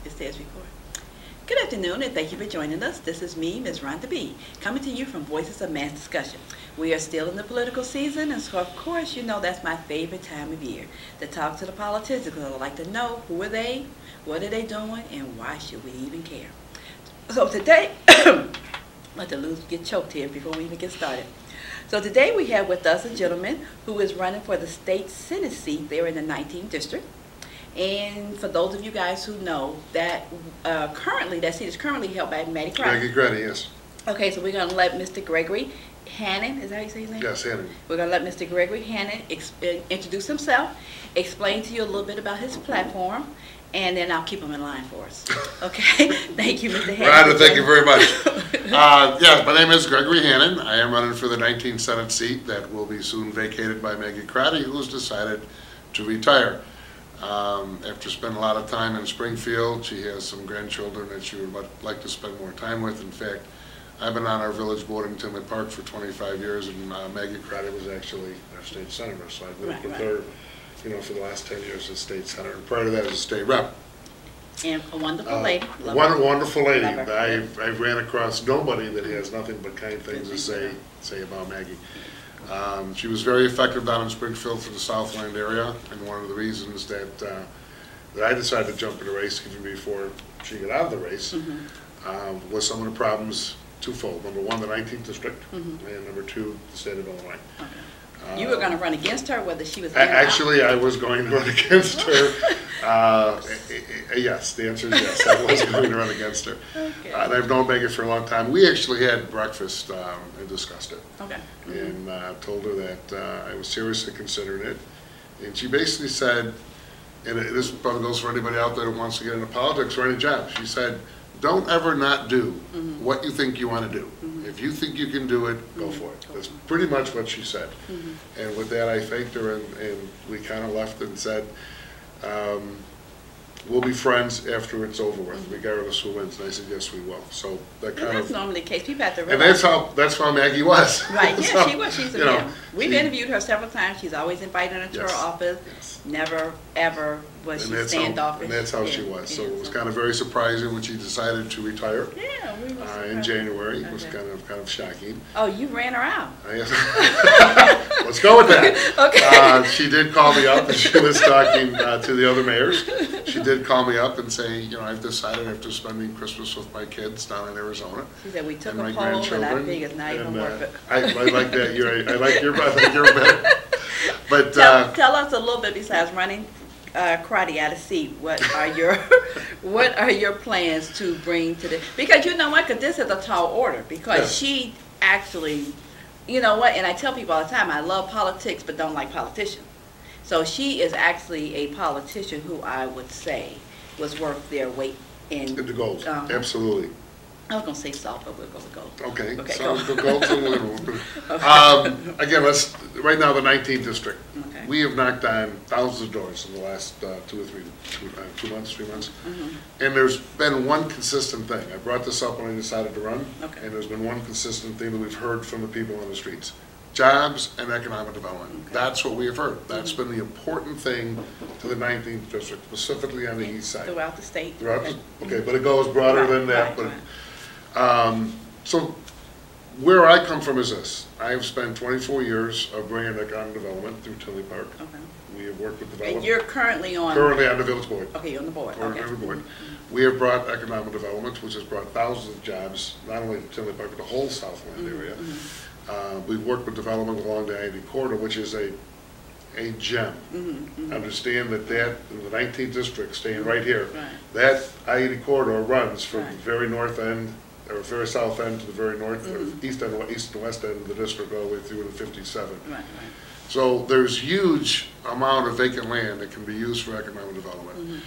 It says record. Good afternoon, and thank you for joining us. This is me, Ms. Hannon.avi, coming to you from Voices of Mass Discussion. We are still in the political season, and so of course, you know that's my favorite time of year, to talk to the politicians, because I'd like to know who are they, what are they doing, and why should we even care. So today, let the get choked here before we even get started. So today we have with us a gentleman who is running for the state Senate seat there in the 19th district. And for those of you guys who know that that seat is currently held by Maggie. Maggie, yes. Okay, so we're going to let Mr. Gregory Hannon, is that how you say his name? Yes, Hannon. We're going to let Mr. Gregory Hannon introduce himself, explain to you a little bit about his platform, and then I'll keep him in line for us. Okay? Thank you, Mr. Hannon. Rhonda, thank you very much. Yes, my name is Gregory Hannon. I am running for the 19th Senate seat that will be soon vacated by Maggie crotty, who has decided to retire. After spending a lot of time in Springfield, she has some grandchildren that she would like to spend more time with. In fact, I've been on our village board in Tinley Park for 25 years, and Maggie crotty was actually our state senator, so I've worked with her, for the last 10 years as state senator, and prior to that as a state rep. And a wonderful lady. Wonderful lady. I've ran across nobody that has nothing but kind things to say about Maggie. She was very effective down in Springfield for the Southland area, and one of the reasons that I decided to jump in the race even before she got out of the race was some of the problems twofold. Number one, the 19th district, and number two, the state of Illinois. Okay. You were going to run against her, whether she was actually, I was going to run against her. Yes, the answer is yes. I was going to run against her. Okay. And I've known Maggie for a long time. We actually had breakfast and discussed it. Okay. And told her that I was seriously considering it. And she basically said, and this probably goes for anybody out there that wants to get into politics or any job, she said, don't ever not do what you think you want to do. If you think you can do it, go for it. That's pretty much what she said. And with that, I thanked her, and we kind of left and said, we'll be friends after it's over with, regardless who wins. And I said, yes, we will. So that kind that's normally the case. People have to and realize. that's how Maggie was. Right, yeah, So, she was. She's we've interviewed her several times. She's always invited her to her office. Yes. Never, ever was she standoffish. And that's how she was. So it was kind of very surprising when she decided to retire. Yeah, we were in January. It was kind of shocking. Oh, you ran her out. Let's go with that. Okay. She did call me up, and she was talking to the other mayors. She did call me up and say, I've decided after spending Christmas with my kids down in Arizona. She said, we took and a poll, and I figured now you're going to work it. I like that. I like your bet. But tell us a little bit, besides running crotty out of seat, what are your plans to bring to the, because you know what, because this is a tall order, because she actually, you know what, and I tell people all the time, I love politics but don't like politicians. So she is actually a politician who I would say was worth their weight in the gold. Absolutely. I was going to say salt, but we'll go with gold. Okay, so the gold's a little. Again, right now the 19th district. Okay. We have knocked on thousands of doors in the last 2 or 3 months, 3 months. And there's been one consistent thing. I brought this up when I decided to run, and there's been one consistent thing that we've heard from the people on the streets. Jobs and economic development. Okay. That's what we have heard. That's been the important thing to the 19th district, specifically on the east side. Throughout the state. Okay, but it goes broader than that. So where I come from is this. I have spent 24 years of bringing economic development through Tinley Park. Okay. We have worked with development. And you're currently on the village board. Okay, you're on the board. On the board. We have brought economic development, which has brought thousands of jobs, not only to Tinley Park, but the whole Southland area. We've worked with development along the I-80 corridor, which is a gem. Understand that in the 19th district, staying right here, that I-80 corridor runs from the very north end, or very south end to the very north, east and west end of the district, all the way through to 57. So there's huge amount of vacant land that can be used for economic development.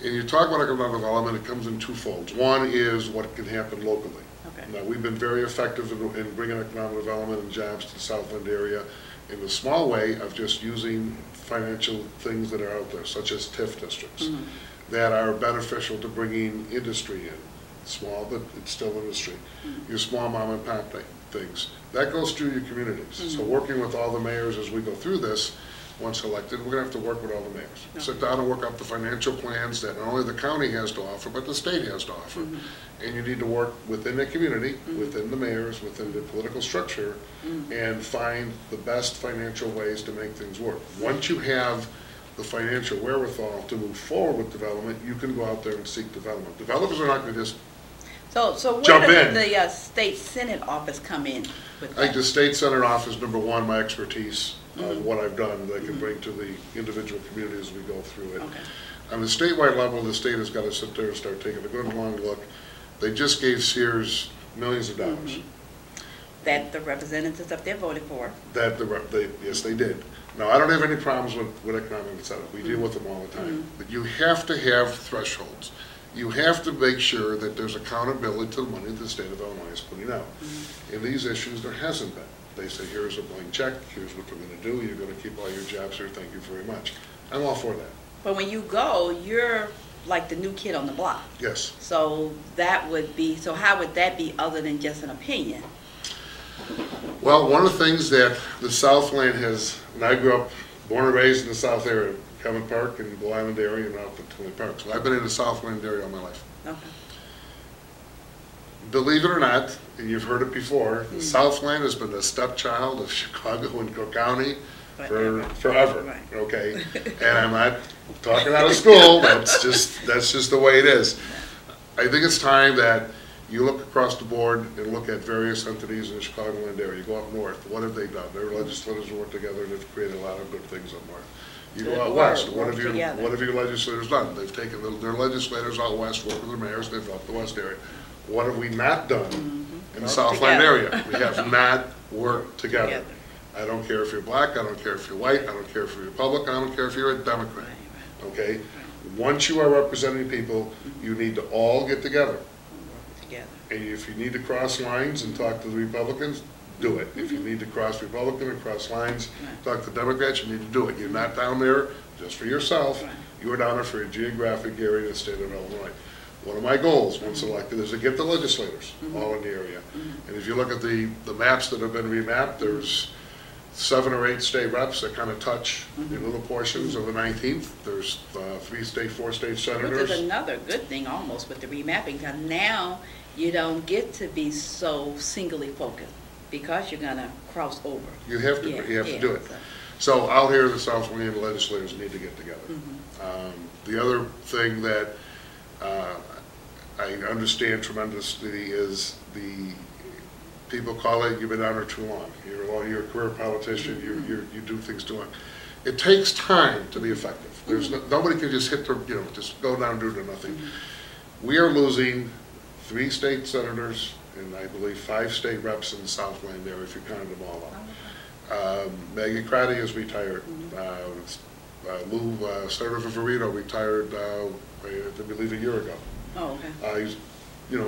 And you talk about economic development, it comes in two folds. One is what can happen locally. Now, we've been very effective in bringing economic development and jobs to the Southland area in the small way of just using financial things that are out there, such as TIF districts, that are beneficial to bringing industry in. Small, but it's still industry. Your small mom and pop things. That goes through your communities. So working with all the mayors as we go through this, once elected, we're going to have to work with all the mayors. Okay. Sit down and work out the financial plans that not only the county has to offer, but the state has to offer. And you need to work within the community, within the mayors, within the political structure, and find the best financial ways to make things work. Once you have the financial wherewithal to move forward with development, you can go out there and seek development. Developers are not going to just So where jump does in. the state senate office come in with I think that? the state senate office, number one, my expertise of what I've done that I can bring to the individual communities as we go through it. Okay. On the statewide level, the state has got to sit there and start taking a good long look. They just gave Sears millions of dollars. That the representatives up there voted for. That yes, they did. Now, I don't have any problems with economic incentive. We deal with them all the time. But you have to have thresholds. You have to make sure that there's accountability to the money that the state of Illinois is putting out. In these issues, there hasn't been. They say, here's a blank check, here's what we're going to do, you're going to keep all your jobs here, thank you very much. I'm all for that. But when you go, you're like the new kid on the block. Yes. So that would be, so how would that be other than just an opinion? Well, one of the things that the Southland has, and I grew up, born and raised in the South area, Kevin Park and Blue Island area and out to Twin Park. So I've been in the Southland area all my life. Okay. Believe it or not, and you've heard it before, the Southland has been the stepchild of Chicago and Cook County for forever. Right. Okay, and I'm not talking out of school. That's just the way it is. I think it's time that you look across the board and look at various entities in the Chicagoland area. You go up north. What have they done? Their legislators have worked together and they've created a lot of good things up north. You go out west. What have your legislators done? They've taken their legislators out west, worked with the mayors, they've helped the west area. What have we not done in the Southland area? We have not worked together. I don't care if you're black, I don't care if you're white, I don't care if you're Republican, I don't care if you're a Democrat. Okay? Once you are representing people, you need to all get together. And if you need to cross lines and talk to the Republicans, do it. If you need to cross Republican and cross lines, talk to Democrats, you need to do it. You're not down there just for yourself. You are down there for a geographic area in the state of Illinois. One of my goals, once elected, is to get the legislators all in the area. And if you look at the maps that have been remapped, there's 7 or 8 state reps that kind of touch in little portions of the 19th. There's 4 state senators. Which is another good thing almost with the remapping, because now you don't get to be so singly focused because you're going to cross over. You have to, to do it. So out here in the Southland, the legislators need to get together. The other thing that I understand tremendously is the people call it, you've been down there too long. You're a career politician, you do things too long. It takes time to be effective. There's nobody can just hit the, just go down and do nothing. We are losing 3 state senators and I believe 5 state reps in the Southland area if you counted them all up. Maggie Crotty is retired. Lou, Senator Favorito retired, I believe, a year ago. Oh, okay. He's,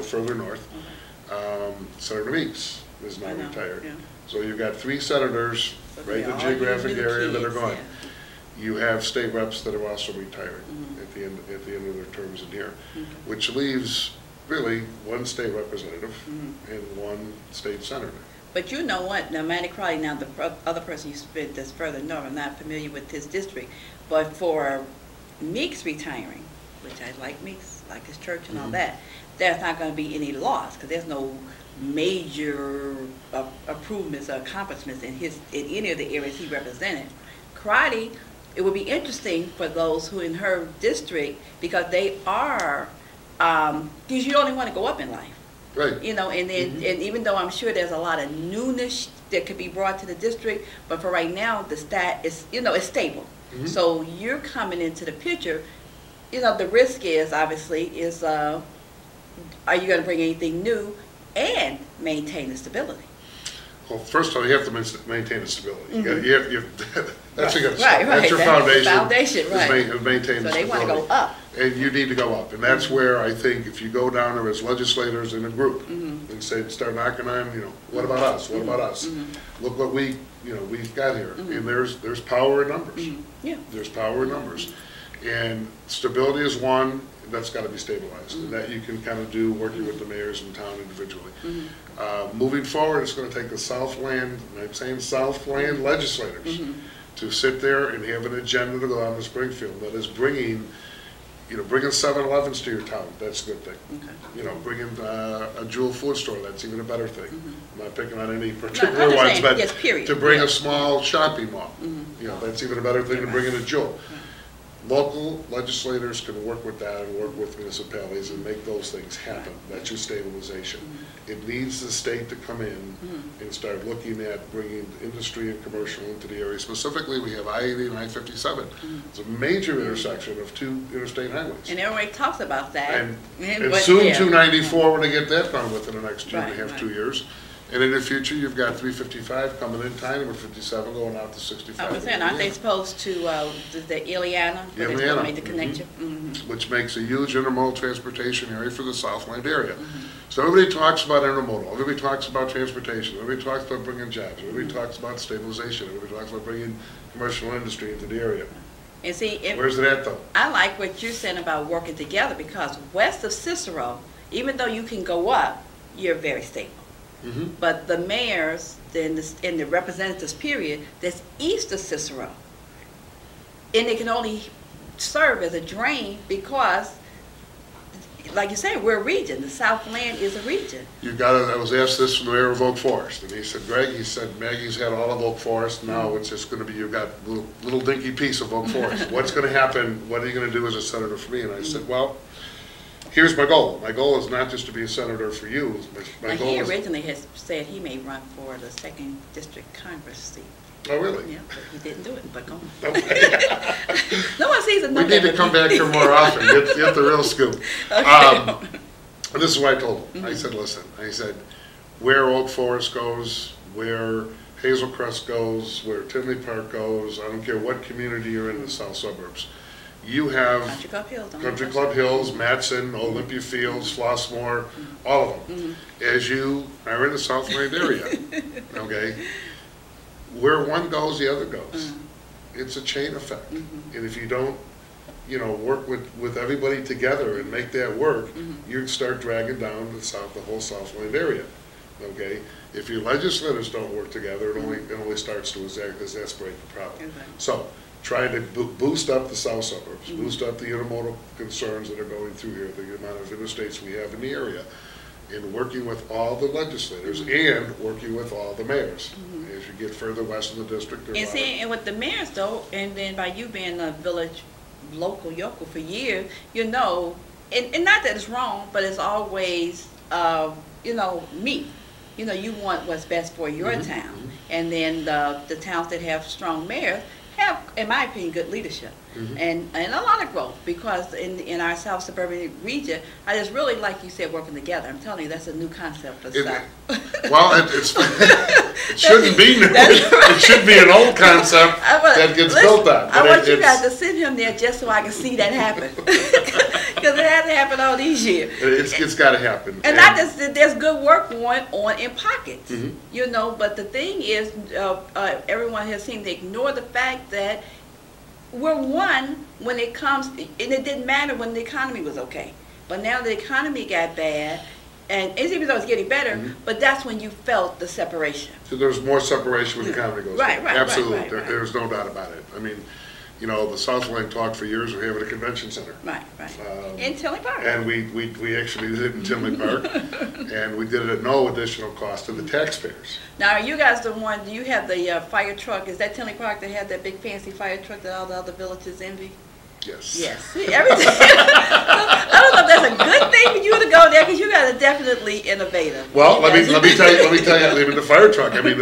further north. Senator Meeks is now retired. Yeah. So you've got 3 senators, right in the geographic area that are gone. Yeah. You have state reps that are also retired at the end of their terms in here, which leaves really 1 state representative and 1 state senator. But you know what? Now, Manny Crowley, now the other person you spent that's further north, I'm not familiar with his district, but for Meeks retiring, which I like Meeks, like his church and all that, there's not going to be any loss because there's no major improvements or accomplishments in any of the areas he represented. Crowley, it would be interesting for those who in her district because they are, because you only want to go up in life. Right. And then, and even though I'm sure there's a lot of newness that could be brought to the district, but for right now, the stat is, it's stable. So you're coming into the picture, the risk is, obviously, are you going to bring anything new and maintain the stability? Well, first of all, you have to maintain the stability. That's your foundation. Is maintain the stability. So they want to go up. And you need to go up. And that's where I think if you go down there as legislators in a group and start knocking on, what about us? What about us? Look what we've got here. And there's power in numbers. Yeah. There's power in numbers. And stability is one that's got to be stabilized. And that you can kind of do working with the mayors in town individually. Moving forward, it's going to take the Southland, and I'm saying Southland legislators, to sit there and have an agenda to go out to Springfield that is bringing, bringing 7-Elevens to your town. That's a good thing. Okay. Bringing a Jewel food store. That's even a better thing. I'm not picking on any No, particular I'm just ones, saying, but yes, period. to bring Yeah. a small shopping mall, that's even a better thing than bringing a Jewel. Local legislators can work with that and work with municipalities and make those things happen. That's your stabilization. It needs the state to come in and start looking at bringing industry and commercial into the area. Specifically, we have I-80 and I-57. It's a major intersection of 2 interstate highways. And everybody talks about that. And but soon yeah. 294 when they get that done within the next 2.5, Right. 2 years. And in the future, you've got 355 coming in time, or 57 going out to 65. I was saying, aren't they supposed to, the Ileana, where they're supposed Ileana, to make the connection? which makes a huge intermodal transportation area for the Southland area. So everybody talks about intermodal, everybody talks about transportation, everybody talks about bringing jobs, everybody talks about stabilization, everybody talks about bringing commercial industry into the area. And see, Where's it at though? I like what you're saying about working together, because west of Cicero, even though you can go up, you're very stable. But the mayors and the representatives, period, that's east of Cicero, and they can only serve as a drain because, like you said, we're a region. The Southland is a region. I was asked this from the mayor of Oak Forest, and he said, Greg, he said, Maggie's had all of Oak Forest, now it's just gonna be, you've got a little dinky piece of Oak Forest. What's gonna happen, what are you gonna do as a senator for me? And I said, well, here's my goal. My goal is not just to be a senator for you. My goal He is... originally has said he may run for the 2nd District Congress seat. Oh, really? Yeah, but he didn't do it, but go on. Okay. No one sees it. We need to come back here more often, get the real scoop. And this is what I told him. I said, listen, I said, where Oak Forest goes, where Hazel Crest goes, where Tinley Park goes, I don't care what community you're in the south suburbs, you have Country Club Hills. Country Club Hills, Matson, Olympia Fields, Flossmoor, all of them. As you are in the Southland area, okay, where one goes, the other goes. It's a chain effect. And if you don't, work with everybody together and make that work, you'd start dragging down the whole Southland area. Okay, if your legislators don't work together, it only starts to exacerbate the problem. So, trying to boost up the south suburbs, boost up the intermodal concerns that are going through here, the amount of interstates we have in the area, and working with all the legislators and working with all the mayors. As you get further west in the district, And with the mayors though, and then by you being a village local yokel for years, and not that it's wrong, but it's always, me. You want what's best for your town. And then the towns that have strong mayors have, in my opinion, good leadership. And a lot of growth, because in our South suburban region, I just really, like you said, working together. I'm telling you, that's a new concept for the South. Well, it shouldn't be new. It should be an old concept that gets built on. I want you guys to send him there just so I can see that happen. Because it hasn't happened all these years. It's got to happen. And not just that there's good work going on in pockets, but the thing is, everyone has seemed to ignore the fact that we're one when it comes, and it didn't matter when the economy was okay. But now the economy got bad, and even though it's getting better, but that's when you felt the separation. So there's more separation when the economy goes down. Right. Absolutely. There's no doubt about it. I mean, the Southland talked for years of having a convention center. Right. In Tinley Park. And we actually did it in Tinley Park, and we did it at no additional cost to the taxpayers. Now, are you guys the one, do you have the fire truck? Is that Tinley Park that had that big fancy fire truck that all the other villages envy? Yes. Yes. See, everything. I don't know if that's a good thing for you to go there, because you guys are definitely innovative. Well, let me tell you, the fire truck. I mean,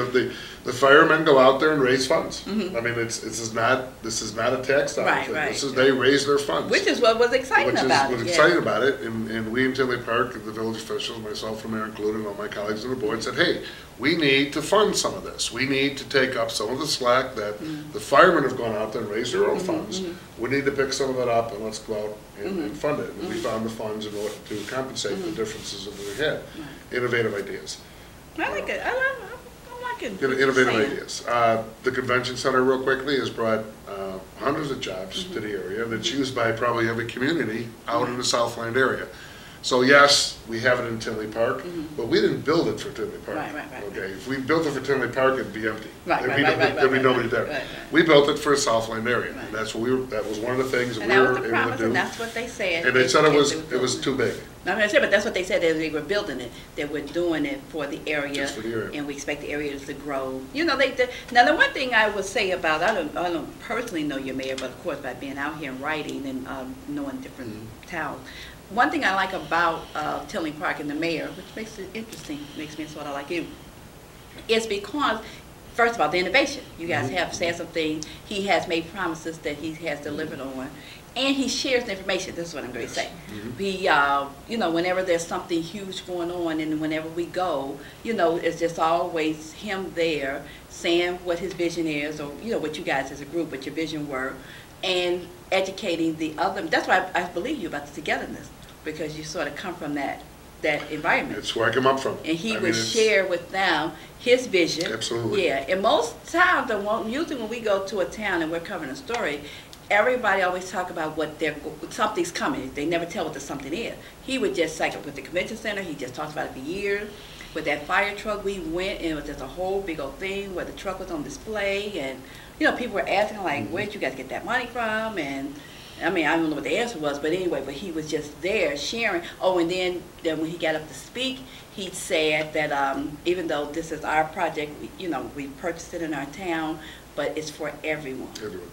the firemen go out there and raise funds. I mean, this is not a tax dollar thing. This is, they raise their funds, which is what was exciting about it. Which was exciting about it. And we in Tinley Park, the village officials, myself and Mayor included, and all my colleagues on the board, said, hey, we need to fund some of this. We need to take up some of the slack that the firemen have gone out there and raised their own funds. We need to pick some of that up, and let's go out and fund it. And we found the funds in order to compensate the differences that we had. Innovative ideas. I like it. I like it. Innovative ideas. The convention center, real quickly, has brought hundreds of jobs to the area, and it's used by probably every community out in the Southland area. So yes, we have it in Tinley Park, but we didn't build it for Tinley Park. Right. Okay, if we built it for Tinley Park, it'd be empty. Right. There'd be nobody there. Right. We built it for a Southland area. Right. And that's what that was one of the things that And we that were was the able to promise, do. and that's what they said. And they said it was too big. I mean, I said, but that's what they said, that they were building it, that we're doing it for the area. Just for the area. And we expect the areas to grow. You know, now the one thing I would say about, I don't personally know your mayor, but of course by being out here and writing and knowing different towns. One thing I like about Tinley Park and the mayor, which makes it interesting, makes me sort of like you, is because, first of all, the innovation. You guys have said something, he has made promises that he has delivered on, and he shares the information. This is what I'm going to say. He, you know, whenever there's something huge going on and whenever we go, you know, it's just always him there saying what his vision is, or, you know, what you guys as a group, what your vision were, and educating the other. That's why I believe you about the togetherness, because you sort of come from that environment. It's where I come up from. And he would share with them his vision. Absolutely. Yeah, and most times, usually when we go to a town and we're covering a story, everybody always talk about something's coming. They never tell what the something is. He would just, like with the convention center, he just talks about it for years. With that fire truck, we went and it was just a whole big old thing where the truck was on display, and you know, people were asking like, where'd you guys get that money from? And I mean, I don't know what the answer was, but anyway, but he was just there sharing. Oh, and then when he got up to speak, he said that even though this is our project, you know, we purchased it in our town, but it's for everyone.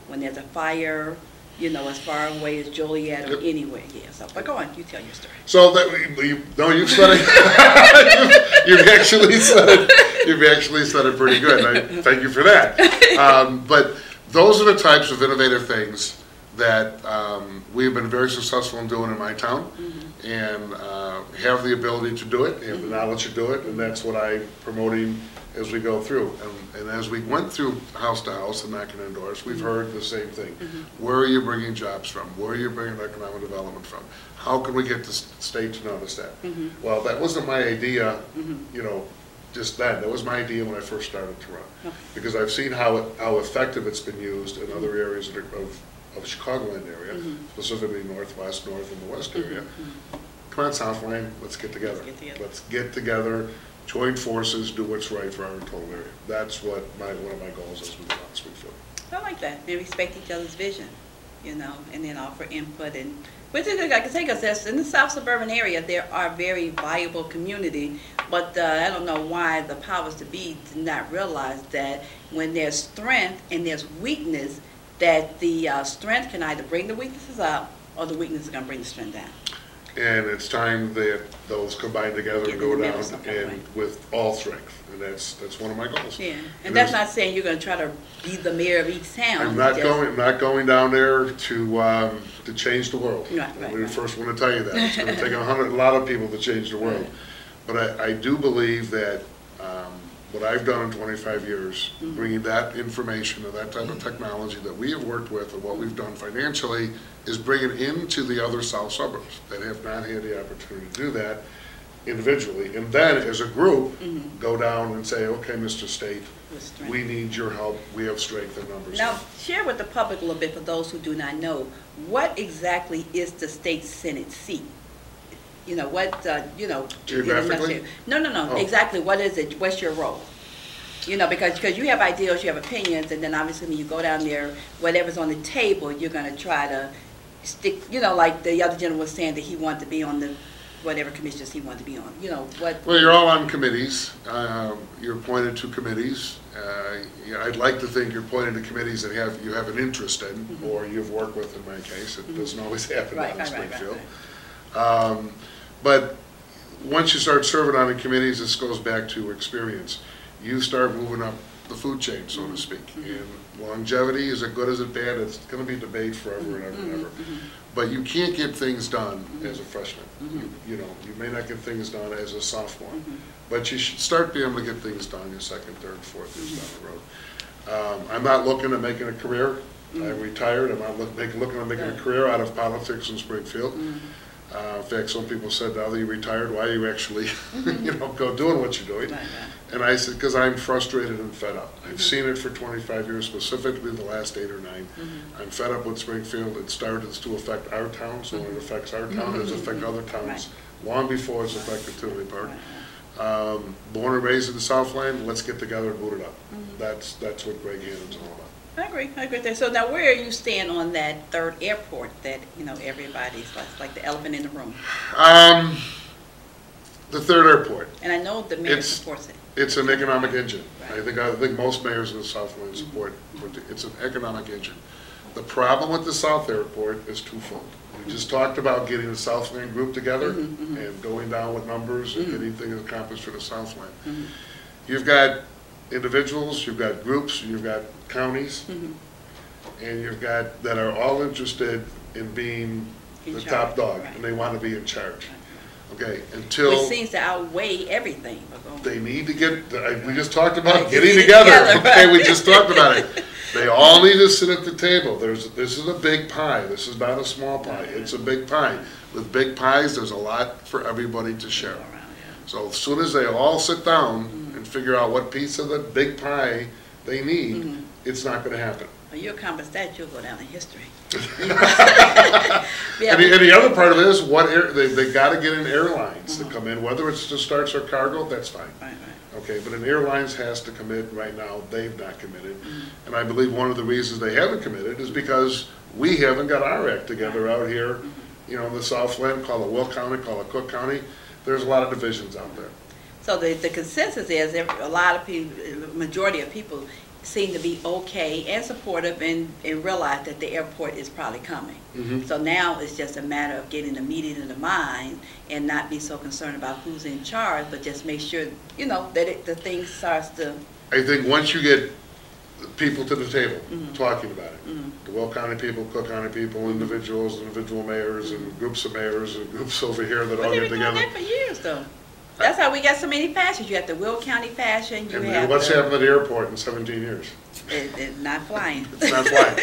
When there's a fire, you know, as far away as Joliet or anywhere. Yeah. So, but go on, you tell your story. So you've said it. You've actually said it pretty good. I thank you for that. But those are the types of innovative things that we've been very successful in doing in my town, and have the ability to do it, have the knowledge to do it, and that's what I'm promoting as we go through. And as we went through house to house and knocking on doors, we've heard the same thing. Where are you bringing jobs from? Where are you bringing economic development from? How can we get the state to notice that? Well, that wasn't my idea, you know, just then. That was my idea when I first started to run, because I've seen how effective it's been used in other areas of the Chicagoland area, specifically Northwest, North, and the West area. Come on, Southland, let's get together. Let's get together, join forces, do what's right for our total area. That's what one of my goals is with Springfield. I like that. And respect each other's vision, you know, and then offer input. And which is good, I can say, because in the South suburban area, there are very viable community, but I don't know why the powers to be did not realize that when there's strength and there's weakness, that the strength can either bring the weaknesses up or the weaknesses are going to bring the strength down. And it's time that those combine together and go down with all strength. And that's one of my goals. Yeah, and that's not saying you're going to try to be the mayor of each town. I'm not going down there to change the world. Right, I'm the first one to tell you that. It's going to take a lot of people to change the world. But I do believe that what I've done in 25 years, bringing that information and that type of technology that we have worked with and what we've done financially, is bringing into the other south suburbs that have not had the opportunity to do that individually. And then as a group, go down and say, okay, Mr. State, we need your help. We have strength in numbers. Now, share with the public a little bit, for those who do not know, what exactly is the state Senate seat? You know, what, you know. Geographically? No. Oh. Exactly, what is it? What's your role? You know, because you have ideas, you have opinions, and then obviously when you go down there, whatever's on the table, you're going to try to stick, you know, like the other gentleman was saying that he wanted to be on the whatever commissions he wanted to be on. You know, what? Well, you're all on committees. You're appointed to committees. I'd like to think you're appointed to committees that you have an interest in, or you've worked with, in my case. It doesn't always happen down in Springfield. But once you start serving on the committees, this goes back to experience. You start moving up the food chain, so to speak. And longevity, is it good, is it bad? It's going to be a debate forever and ever and ever. But you can't get things done as a freshman. You know, you may not get things done as a sophomore. But you should start being able to get things done your second, third, fourth years down the road. I'm not looking at making a career. I'm retired. I'm not looking at making a career out of politics in Springfield. In fact, some people said, now that you're retired, why are you actually, go doing what you're doing? Right. And I said, because I'm frustrated and fed up. I've seen it for 25 years, specifically the last 8 or 9. I'm fed up with Springfield. It started to affect our town, so when it affects our town, it's affect other towns long before it's affected Tinley Park. Born and raised in the Southland, let's get together and boot it up. That's what Greg Hannon's all about. I agree there. So now where are you stand on that third airport that, everybody's like the elephant in the room? The third airport. And I know the mayor supports it. It's an economic engine. Right. I think most mayors in the Southland support it. It's an economic engine. The problem with the South Airport is twofold. We just talked about getting the Southland group together and going down with numbers and getting things accomplished for the Southland. You've got individuals, you've got groups, you've got counties, and you've got that are all interested in being the top dog, and they want to be in charge. Okay, until which seems to outweigh everything. They need to get. We just talked about getting together. Okay, we just talked about it. They all need to sit at the table. This is a big pie. This is not a small pie. It's a big pie. With big pies, there's a lot for everybody to share. So as soon as they all sit down and figure out what piece of the big pie they need, it's not going to happen. Well, you accomplish that, you'll go down in history. And the other part of it is they got to get in airlines to come in, whether it's just starts or cargo, that's fine. Okay, but an airlines has to commit right now. They've not committed, and I believe one of the reasons they haven't committed is because we haven't got our act together out here. In the Southland, call it Will County, call it Cook County. There's a lot of divisions out there. So the consensus is a lot of people, majority of people, seem to be okay and supportive and realize that the airport is probably coming. So now it's just a matter of getting the meeting in the mind and not be so concerned about who's in charge, but just make sure, that the thing starts to... I think once you get people to the table talking about it, the Will County people, Cook County people, individuals, individual mayors, and groups of mayors, and groups over here that all get together. They've been doing that for years, though. That's how we got so many fashions. You have the Will County fashion. What's happened at the airport in 17 years? It's not flying. It's not flying.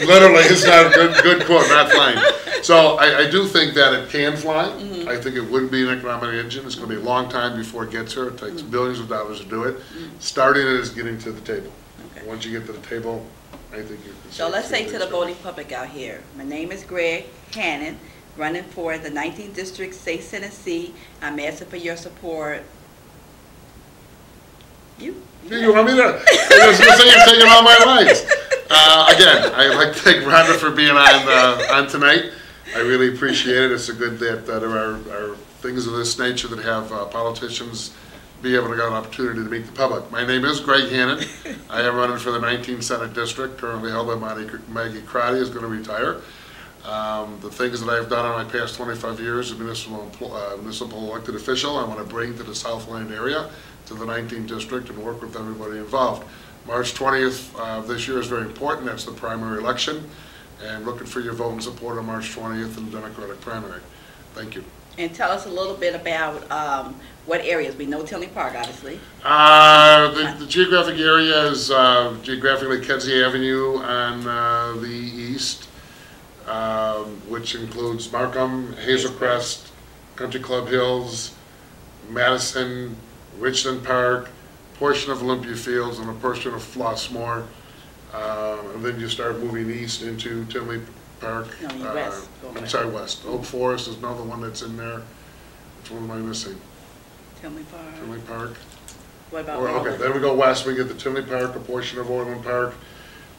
Literally, it's not a good quote, not flying. So I do think that it can fly. I think it would be an economic engine. It's going to be a long time before it gets here. It takes billions of dollars to do it. Starting it is getting to the table. Once you get to the table, I think you can. So let's say to the voting public out here, my name is Greg Hannon, running for the 19th District, State Senate seat. I'm asking for your support. You want me to? I was going to say you're taking all my rights. Again, I'd like to thank Rhonda for being on tonight. I really appreciate it. It's a good that there are things of this nature that have politicians be able to get an opportunity to meet the public. My name is Greg Hannon. I am running for the 19th Senate District, currently held by Maggie Crotty, is going to retire. The things that I've done in my past 25 years as municipal elected official, I want to bring to the Southland area, to the 19th District, and work with everybody involved. March 20th of this year is very important. That's the primary election. And looking for your vote and support on March 20th in the Democratic primary. Thank you. And tell us a little bit about what areas. We know Tinley Park, obviously. The geographic area is geographically Kedzie Avenue on the east, which includes Markham, Hazel Crest, Country Club Hills, Madison, Richland Park, portion of Olympia Fields, and a portion of Flossmoor. And then you start moving east into Tinley Park. No, west. I'm sorry, west. Oak Forest is another one that's in there. Which one am I missing? Tinley Park. Tinley Park. What about okay, then we go west. We get the Tinley Park, a portion of Orland Park,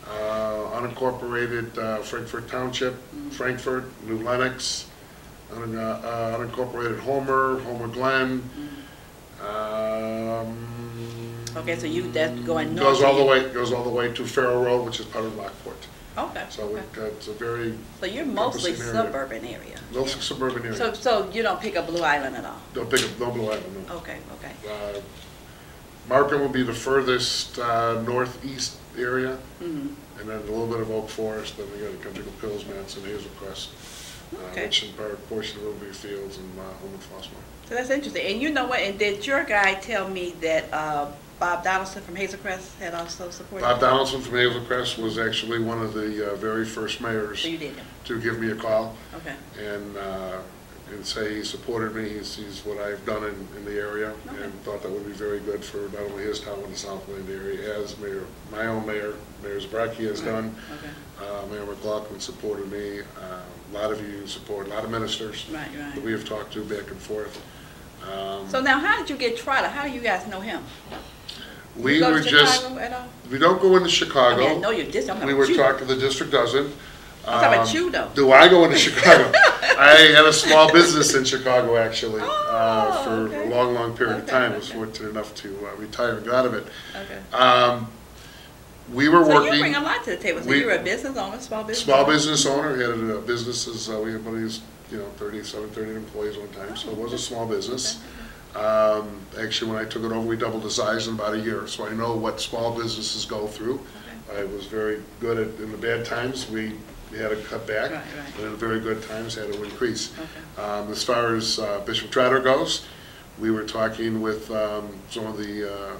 unincorporated Frankfort Township, Frankfort, New Lenox, unincorporated Homer Glen. Okay, so that's going north. Goes all the way to Farrow Road, which is part of Lockport. Okay. So it's a very. So you're mostly suburban area. Mostly suburban area. So you don't pick up Blue Island at all. Don't pick up no Blue Island. No. Okay. Markham will be the furthest northeast area, and then a little bit of Oak Forest. Then we got the Country Club Hills, Madison, Hazel Crest, Richland Park, portion of Olympia Fields, and home and Flossmoor. So that's interesting. And you know what? And did your guy tell me that Bob Donaldson from Hazel Crest had also supported? Bob Donaldson from Hazel Crest was actually one of the very first mayors so you did to give me a call. Okay. And and say he supported me. He sees what I've done in the area, and thought that would be very good for not only his town in the Southland area, as my own mayor, Mayor Zabrakki has done. Mayor McLaughlin supported me. A lot of you support, a lot of ministers that we have talked to back and forth. So now, how did you get Trotter? How do you guys know him? We were just, we don't go into Chicago. I mean, I know your district. We were talking, the district doesn't. I'm talking about you, though. Do I go into Chicago? I had a small business in Chicago, actually, for a long, long period of time. I was fortunate enough to retire and get out of it. We were working. So you bring a lot to the table. So you were a business owner, small business owner? Small business owner. Had businesses, we had one of these, 30 employees one time, so it was a small business. Actually, when I took it over, we doubled the size in about a year, so I know what small businesses go through. I was very good at, in the bad times, we had to cut back, and in the very good times, had to increase. As far as Bishop Trotter goes, we were talking with some of the,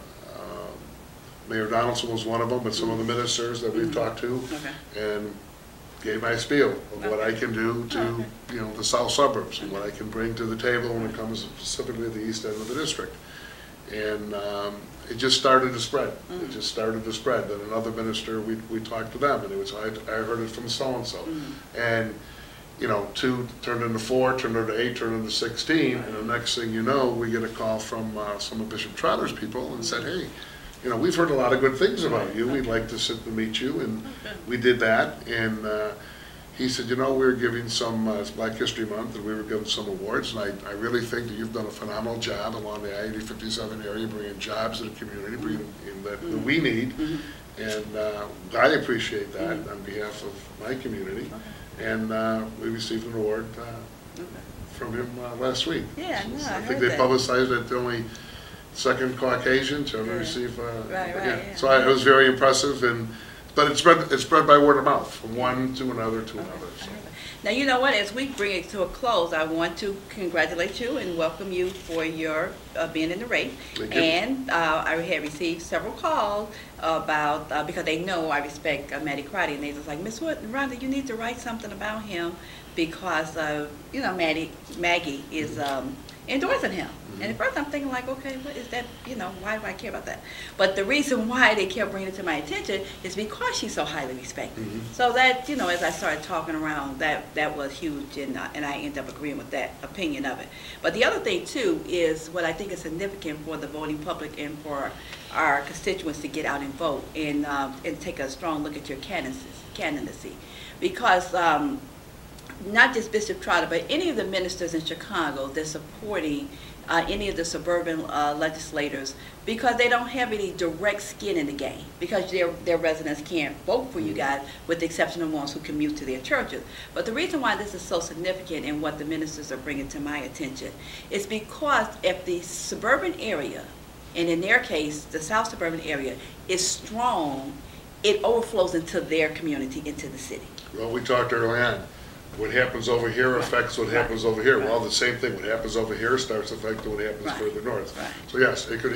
Mayor Donaldson was one of them, but some of the ministers that we've talked to, and gave my spiel of what I can do to, the south suburbs, and what I can bring to the table when it comes specifically to the east end of the district. And it just started to spread. It just started to spread. Then another minister, we talked to them, and it was, I heard it from so-and-so. And, 2 turned into 4, turned into 8, turned into 16, and the next thing you know, we get a call from some of Bishop Trotter's people and said, hey, we've heard a lot of good things about you. We'd like to sit and meet you, and we did that. And he said, we're giving some, it's Black History Month, and we were giving some awards, and I really think that you've done a phenomenal job along the I-80-57 area, bringing jobs to the community, bringing in that we need. And I appreciate that on behalf of my community. And we received an award from him last week. Yeah, no, I think they publicized that the only second Caucasian to ever receive. So it was very impressive, but it's spread by word of mouth from one to another to another. So. Now you know what? As we bring it to a close, I want to congratulate you and welcome you for your being in the race. And I had received several calls about because they know I respect Maggie crotty, and they was like, Miss Rhonda, you need to write something about him because Maggie is endorsing him. And at first I'm thinking like, okay, what is that, why do I care about that? But the reason why they kept bringing it to my attention is because she's so highly respected. So that, as I started talking around, that was huge, and I ended up agreeing with that opinion of it. But the other thing too is what I think is significant for the voting public and for our constituents to get out and vote and take a strong look at your candidacy. Because not just Bishop Trotter, but any of the ministers in Chicago that's supporting any of the suburban legislators, because they don't have any direct skin in the game, because their residents can't vote for you guys, with the exception of ones who commute to their churches. But the reason why this is so significant and what the ministers are bringing to my attention is because if the suburban area, and in their case, the south suburban area, is strong, it overflows into their community, into the city. Well, we talked early on. What happens over here affects what happens over here. Well, the same thing. What happens over here starts affecting what happens further north. So yes, it could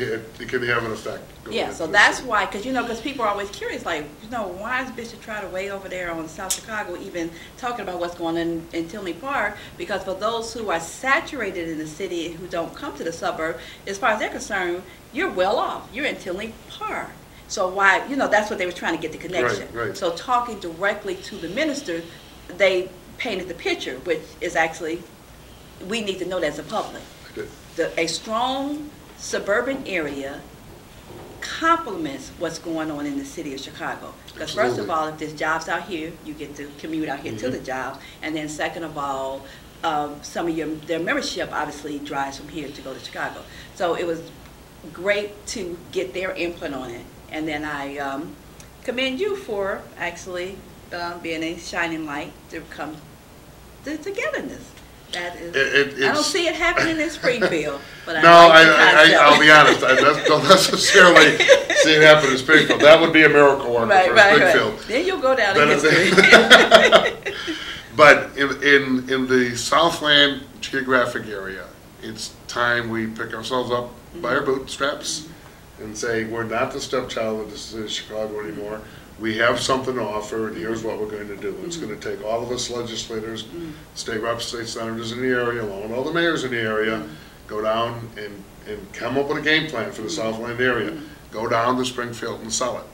have an effect. Yeah, so that's why, because people are always curious, like, why is Bishop Trotter way over there on South Chicago even talking about what's going on in Tinley Park? Because for those who are saturated in the city and who don't come to the suburb, as far as they're concerned, you're well off. You're in Tinley Park. So why, that's what they were trying to get the connection. So talking directly to the minister, they painted the picture, which is actually, we need to know that as a public. A strong suburban area complements what's going on in the city of Chicago. Because first of all, if there's jobs out here, you get to commute out here to the jobs. And then second of all, some of their membership obviously drives from here to go to Chicago. So it was great to get their input on it. And then I commend you for actually being a shining light to come to togetherness. That is, I don't see it happening in Springfield, but I'll be honest. I don't necessarily see it happen in Springfield. That would be a miracle work for Springfield. Then you'll go down in history. But in the Southland geographic area, it's time we pick ourselves up by our bootstraps and say we're not the stepchild of the city of Chicago anymore. we have something to offer, and here's what we're going to do. It's going to take all of us legislators, state reps, state senators in the area, along with all the mayors in the area, go down and come up with a game plan for the Southland area. Go down to Springfield and sell it.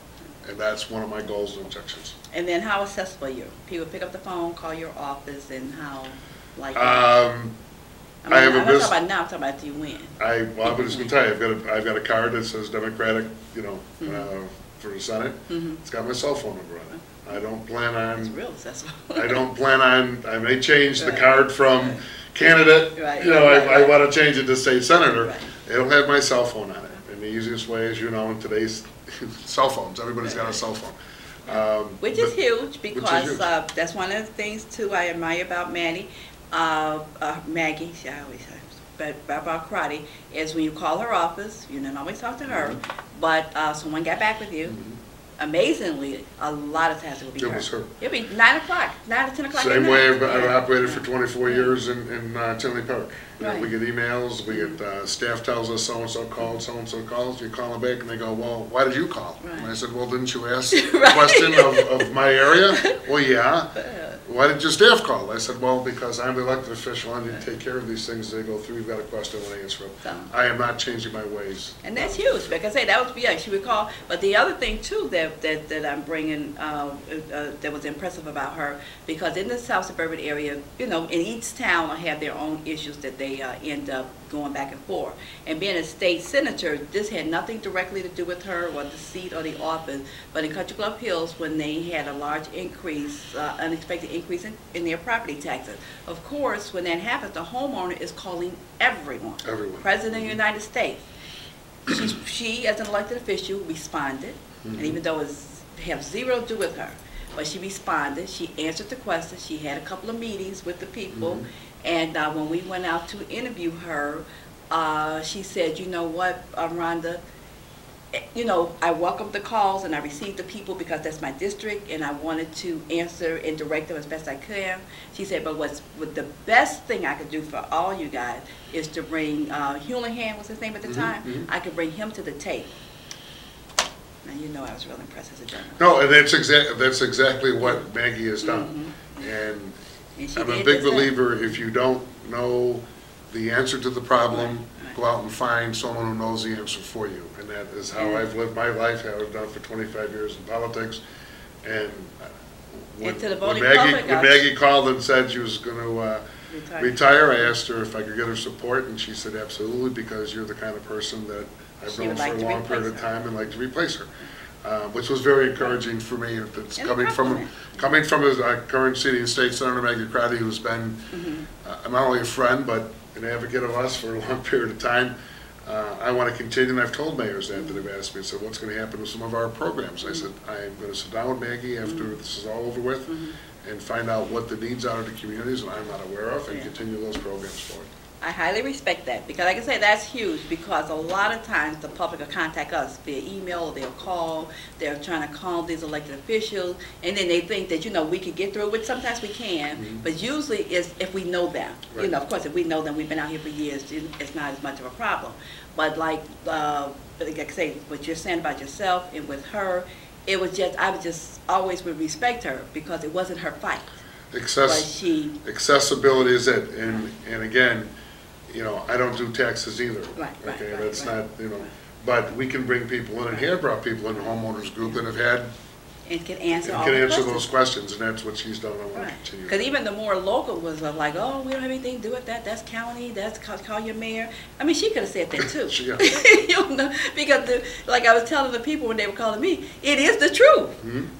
And that's one of my goals and objectives. And then how accessible are you? People pick up the phone, call your office, and how, like, I have a I'm not business. talking about now, I'm talking about you win. Well, I'm just gonna tell you, I've got a card that says Democratic, for the Senate. It's got my cell phone number on it. I don't plan It's on, real accessible. I may change the Right. card from candidate, Right. I wanna change it to state senator. Right. It'll have my cell phone on it. And the easiest way, as you know, in today's cell phones, everybody's got a cell phone. Which is huge, because huge. that's one of the things too I admire about Maggie, Maggie, she always says, but about crotty, is when you call her office, you don't always talk to her, but someone got back with you. Amazingly, a lot of times it will be It was her. It'll be 9 o'clock, 9 to 10 o'clock. Same at way night. I've operated for 24 years in Tinley Park. Right. We get emails, we get, staff tells us so-and-so called, so-and-so calls, you call them back and they go, well, why did you call? Right. And I said, well, didn't you ask Right. the question of my area? Well, yeah. Why did your staff call? I said, well, because I'm the elected official, I need to take care of these things as they go through. You've got a question, I want to answer it. So. I am not changing my ways. And that's huge. Like I say, that was she would call. But the other thing too that I'm bringing that was impressive about her, because in the South suburban area, in each town will have their own issues that they end up going back and forth. And being a state senator, this had nothing directly to do with her or the seat or the office. But in Country Club Hills, when they had a large increase, unexpected increase in their property taxes, of course, when that happens, the homeowner is calling everyone. Everyone. President of the United States. She, as an elected official, responded, and even though it have zero to do with her, but she responded. She answered the questions. She had a couple of meetings with the people, and when we went out to interview her, she said, "You know what, Rhonda? I welcomed the calls and I received the people because that's my district, and I wanted to answer and direct them as best I could." She said, "But what the best thing I could do for all you guys is to bring Houlihan, was his name at the time. I could bring him to the table." Now I was really impressed as a journalist. No, and that's exactly what Maggie has done. And I'm a big believer, if you don't know the answer to the problem, go out and find someone who knows the answer for you. And that is how I've lived my life, how I've done for 25 years in politics. And when Maggie called and said she was going to retire, I asked her if I could get her support, and she said absolutely, because you're the kind of person that I've known for a long period of time and like to replace her. Which was very encouraging for me. It's coming from a current city and state senator, Maggie, who's been not only a friend but an advocate of us for a long period of time. I want to continue, and I've told mayors that have asked me, said, what's going to happen with some of our programs? I said, I'm going to sit down with Maggie after this is all over with and find out what the needs are of the communities that I'm not aware of, and continue those programs forward. I highly respect that, because like I say, that's huge, because a lot of times the public will contact us via email, or they'll call, they're trying to call these elected officials, and then they think that, we could get through it, which sometimes we can, but usually it's if we know them. Right. Of course, if we know them, we've been out here for years, it's not as much of a problem. But like I say, what you're saying about yourself and with her, I would just always would respect her, because it wasn't her fight. Accessibility is it, and again, I don't do taxes either. Okay, that's not, but we can bring people in, and have brought people in the homeowners group that have had and can answer those questions, and that's what she's done. I want to continue. Because even the more local was like, oh, we don't have anything to do with that. That's county. That's call your mayor. I mean, she could have said that too. Because like I was telling the people when they were calling me, it is the truth.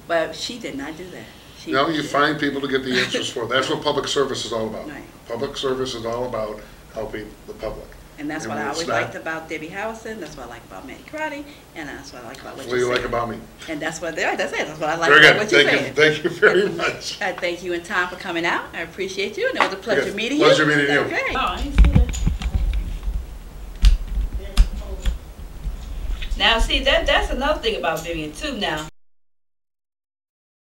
But she did not do that. You find people to get the answers for. That's what public service is all about. Right. Public service is all about helping the public. And that's what I always liked about Debbie Howison. That's what I like about Maggie Crotty, and that's what I like about what you like about me. And that's what that's it. That's what I like about what you said. Thank you very much. I thank you and Tom for coming out. I appreciate you, and it was a pleasure meeting you. Pleasure meeting you. Okay. Oh, I didn't see that. Now, see, that's another thing about Vivian too. Now.